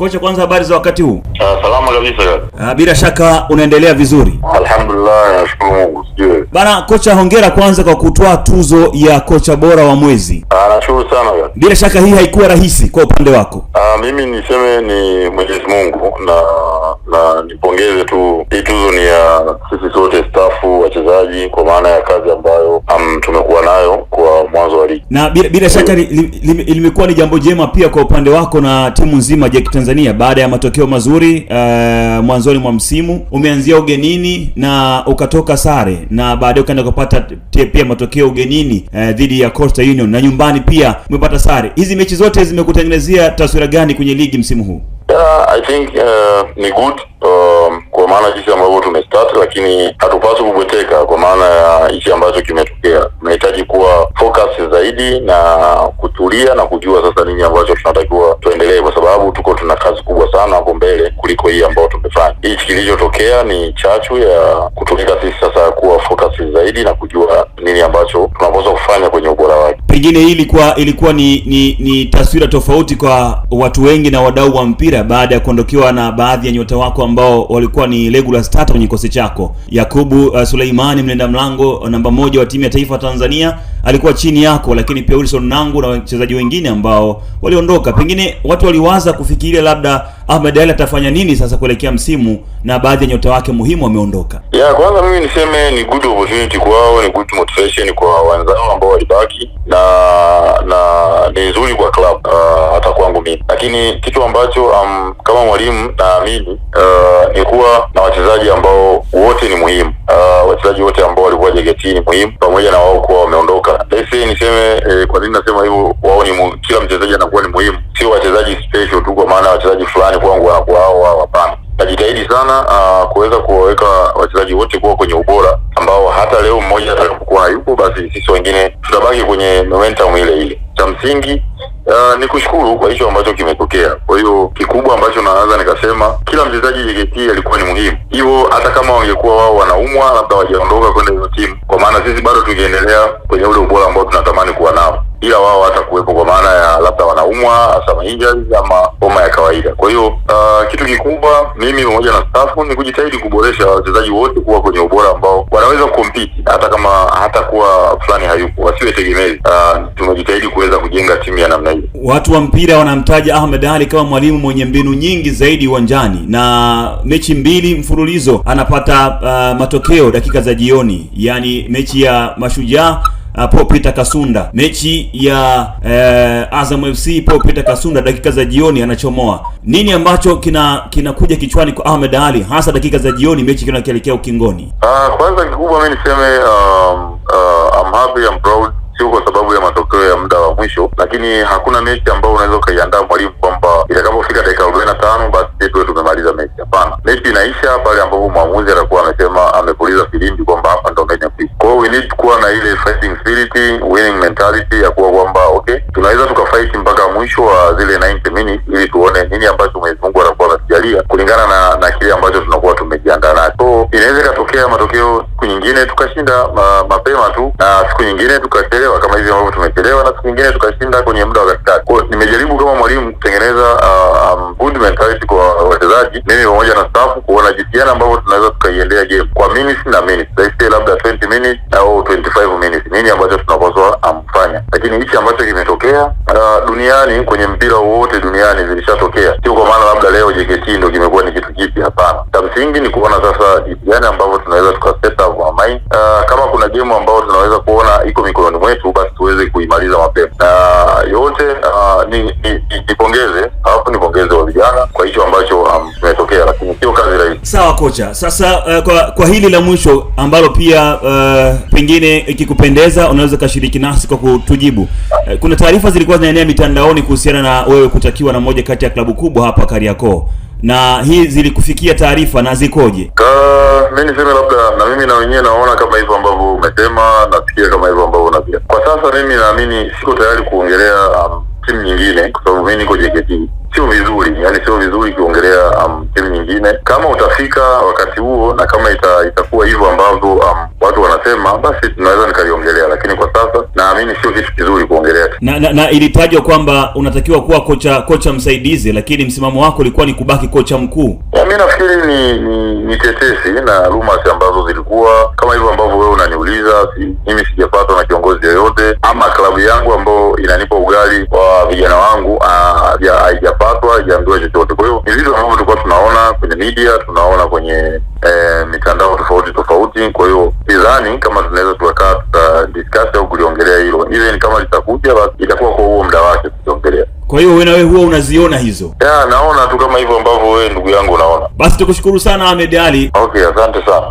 Kocha, kwanza habari za wakati huu? Salama kabisa. Bila shaka unaendelea vizuri. Alhamdulillah, nashukuru Mungu. Sijui. Bana kocha, hongera kwanza kwa kutoa tuzo ya kocha bora wa mwezi. Nashukuru sana. Bila shaka hii haikuwa rahisi kwa upande wako. Mimi niseme ni Mwenyezi Mungu na nipongeze tu. Hii tuzo ni ya sisi sote stafu, wachezaji, kwa maana ya kazi ambayo tumekuwa nayo kwa mwanzo wa ligi. Na bila shaka limekuwa ni jambo jema pia kwa upande wako na timu nzima ya Tanzania baada ya matokeo mazuri mwanzoni mwa msimu. Umeanzia ugenini na ukatoka sare na baadaye ukaenda kupata pia matokeo ugenini dhidi ya Coastal Union na nyumbani pia umepata sare. Hizi mechi zote zimekutengenezea taswira gani kwenye ligi msimu huu? I think ni good kwa maana jinsi ambavyo tumestart, lakini hatupaswi kubweteka kwa maana ya hichi ambacho kimetokea. Tunahitaji kuwa focus zaidi na kutulia na kujua sasa nini ambacho tunatakiwa tuendelee, kwa sababu tuna kazi kubwa sana hapo mbele kuliko hii ambayo tumefanya. Hichi kilichotokea ni chachu ya kutuleta sisi sasa kuwa focus zaidi na kujua nini ambacho tunapaswa kufanya kwenye ubora wake. Pengine hii ilikuwa ni taswira tofauti kwa watu wengi na wadau wa mpira baada ya kuondokewa na baadhi ya nyota wako ambao walikuwa ni regular starter kwenye kikosi chako. Yakubu Suleimani, mlinda mlango namba 1 wa timu ya taifa Tanzania, alikuwa chini yako, lakini pia Wilson Nangu na wachezaji wengine ambao waliondoka. Pengine watu waliwaza kufikiria labda Ahmed Ally atafanya nini sasa kuelekea msimu na baadhi ya nyota wake muhimu wameondoka. Kwanza mimi niseme ni good opportunity kwao, ni good motivation kwa wenzao ambao walibaki na ni nzuri kwa club hata kwangu mimi. Lakini kitu ambacho kama mwalimu naamini ni kuwa na wachezaji ambao wote ni muhimu. Wachezaji wote ambao walikuwa JKT ni muhimu pamoja na wao kuwa wameondoka. Niseme kwa nini nasema hivyo, wao ni kila mchezaji anakuwa ni muhimu. Sio wachezaji special tu kwa maana wachezaji fulani kwangu wanakuwa hao, hapana. Najitahidi sana kuweza kuwaweka wachezaji wote kuwa kwenye ubora ambao hata leo mmoja atakapokuwa hayupo basi sisi wengine tutabaki kwenye momentum ile ile. Cha msingi ni kushukuru kwa hicho ambacho kimetokea. Kwa hiyo kikubwa ambacho naanza nikasema kila mchezaji JKT alikuwa ni muhimu. Hivyo hata kama wangekuwa wao wanaumwa labda wajaondoka kwenda hiyo timu, kwa maana sisi bado tungeendelea kwenye ule ubora ambao tunatamani kuwa nao, ila wao hata kuwepo kwa maana ya labda wanaumwa ama injuries ama homa ya kawaida. Kwa hiyo kitu kikubwa mimi pamoja na staff ni kujitahidi kuboresha wachezaji wote kuwa kwenye ubora ambao wanaweza kucompete hata kama hata kuwa fulani hayupo, wasiwe tegemezi. Tumejitahidi kuweza kujenga timu ya namna hiyo. Watu wa mpira wanamtaja Ahmed Ally kama mwalimu mwenye mbinu nyingi zaidi uwanjani, na mechi 2 mfululizo anapata matokeo dakika za jioni, yani mechi ya Mashujaa Paul Peter Kasunda, mechi ya Azam FC Paul Peter Kasunda dakika za jioni anachomoa. Nini ambacho kinakuja kichwani kwa Ahmed Ally hasa dakika za jioni mechi kinaelekea ukingoni? Kwanza kikubwa mimi niseme I'm happy, I'm proud, sio kwa sababu ya matokeo ya muda wa mwisho, lakini hakuna mechi ambayo unaweza ukaiandaa mwalimu kwamba itakapofika dakika 45 basi sisi tumemaliza mechi. Hapana, mechi inaisha pale ambapo mwamuzi atakuwa amesema, amepuliza filimbi kwamba hapa ndo mechi inaisha. Kwa hiyo we need kuwa na ile fighting spirit, winning mentality ya kuwa kwamba okay, tunaweza tukafight mpaka mwisho wa zile 90 minutes ili tuone nini ambacho Mwenyezi Mungu anakuwa anatujalia kulingana na kile ambacho tunakuwa tumejiandaa nacho. So inaweza ikatokea matokeo siku nyingine tukashinda mapema tu na siku nyingine tukachelewa kama hivi ambavyo tumechelewa, na siku nyingine tukashinda kwenye muda wa katikati. Kwa nimejaribu kama mwalimu kutengeneza good mentality kwa wachezaji, mimi pamoja na staff, kuona jinsi gani ambavyo tunaweza tukaiendea game kwa minutes na minutes, let's say labda 20 minutes au 25 minutes, nini ambacho tunapaswa kufanya. Lakini hichi ambacho kimetokea duniani, kwenye mpira wote duniani zilishatokea, sio kwa maana labda leo JKT ndio kimekuwa ni kitu kipi, hapana. Cha msingi ni kuona sasa jinsi gani ambavyo tunaweza tukaset up our mind. Kama kuna game ambayo tunaweza kuona iko mikononi mwetu basi tuweze kuimaliza mapema. Yote nipongeze wa vijana kwa hicho ambacho kimetokea, lakini sio kazi rahisi. Sawa kocha, sasa kwa hili la mwisho ambalo pia pengine ikikupendeza unaweza kashiriki nasi kwa kutujibu. Kuna taarifa zilikuwa zinaenea mitandaoni kuhusiana na wewe kutakiwa na moja kati ya klabu kubwa hapa Kariakoo, na hii zilikufikia taarifa na zikoje? Mimi niseme labda na mimi na wenyewe naona kama hivyo ambavyo umesema, nasikia kama hivyo ambavyo unapia. Kwa sasa mimi naamini siko tayari kuongelea timu nyingine kwa sababu mimi niko JKT. Sio vizuri kuongelea timu nyingine. Kama utafika wakati huo na kama itakuwa hivyo ambavyo watu wanasema, basi tunaweza nikaliongelea, lakini kwa sasa naamini sio kitu kizuri kuongelea. Na ilitajwa kwamba unatakiwa kuwa kocha msaidizi, lakini msimamo wako ulikuwa ni kubaki kocha mkuu. Mimi nafikiri ni tetesi na rumors ambazo zilikuwa kama hivyo ambavyo wewe unaniuliza. Mimi sijapatwa na kiongozi yoyote ama klabu yangu ambao inanipa ugali wa vijana wangu haijapatwa, haijaambiwa chochote. Kwa hiyo ni vitu ambavyo tulikuwa tunaona kwenye media, tunaona kwenye mitandao tofauti. Kwa hiyo sidhani kama tunaweza tukakaa discuss au kuliongelea hilo. Even kama litakuja, basi itakuwa kwa huo muda wake kuongelea. Kwa hiyo wewe huwa unaziona hizo? Naona tu kama hivyo ambavyo wewe ndugu yangu unaona. Basi tukushukuru sana Ahmed Ally. Okay, asante sana.